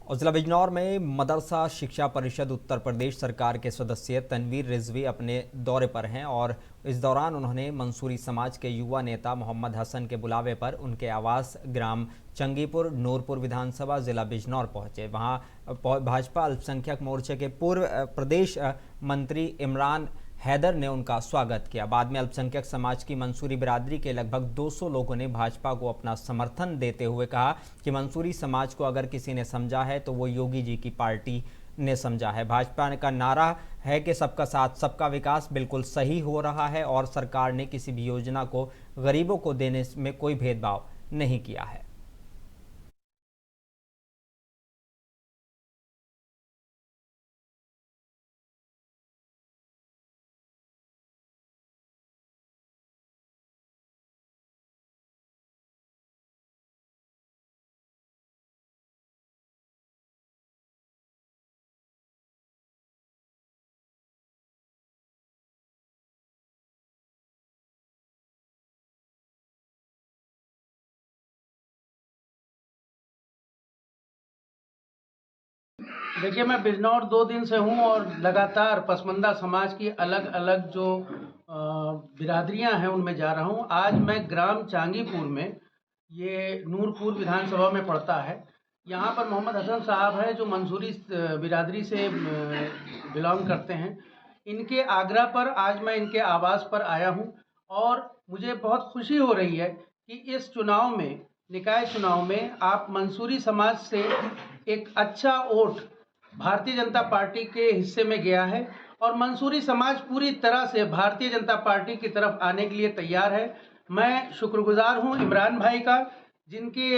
और जिला बिजनौर में मदरसा शिक्षा परिषद उत्तर प्रदेश सरकार के सदस्य तनवीर रिजवी अपने दौरे पर हैं और इस दौरान उन्होंने मंसूरी समाज के युवा नेता मोहम्मद हसन के बुलावे पर उनके आवास ग्राम चंगीपुर नूरपुर विधानसभा जिला बिजनौर पहुंचे। वहां भाजपा अल्पसंख्यक मोर्चे के पूर्व प्रदेश मंत्री इमरान हैदर ने उनका स्वागत किया। बाद में अल्पसंख्यक समाज की मंसूरी बिरादरी के लगभग 200 लोगों ने भाजपा को अपना समर्थन देते हुए कहा कि मंसूरी समाज को अगर किसी ने समझा है तो वो योगी जी की पार्टी ने समझा है। भाजपा का नारा है कि सबका साथ सबका विकास बिल्कुल सही हो रहा है और सरकार ने किसी भी योजना को गरीबों को देने में कोई भेदभाव नहीं किया है। देखिए, मैं बिजनौर 2 दिन से हूँ और लगातार पसमानदा समाज की अलग-अलग जो बिरादरियाँ हैं उनमें जा रहा हूँ। आज मैं ग्राम चांगीपुर में, ये नूरपुर विधानसभा में पड़ता है, यहाँ पर मोहम्मद हसन साहब हैं जो मंसूरी बिरादरी से बिलॉन्ग करते हैं। इनके आग्रह पर आज मैं इनके आवास पर आया हूँ और मुझे बहुत खुशी हो रही है कि इस चुनाव में, निकाय चुनाव में आप मंसूरी समाज से एक अच्छा वोट भारतीय जनता पार्टी के हिस्से में गया है और मंसूरी समाज पूरी तरह से भारतीय जनता पार्टी की तरफ आने के लिए तैयार है। मैं शुक्रगुजार हूं इमरान भाई का, जिनकी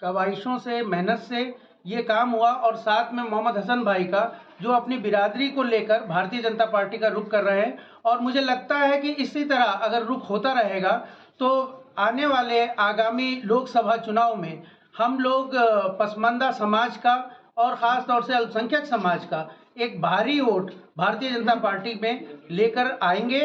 काविशों से, मेहनत से ये काम हुआ, और साथ में मोहम्मद हसन भाई का, जो अपनी बिरादरी को लेकर भारतीय जनता पार्टी का रुख कर रहे हैं। और मुझे लगता है कि इसी तरह अगर रुख होता रहेगा तो आने वाले आगामी लोकसभा चुनाव में हम लोग पसमानदा समाज का और ख़ास तौर से अल्पसंख्यक समाज का एक भारी वोट भारतीय जनता पार्टी में लेकर आएंगे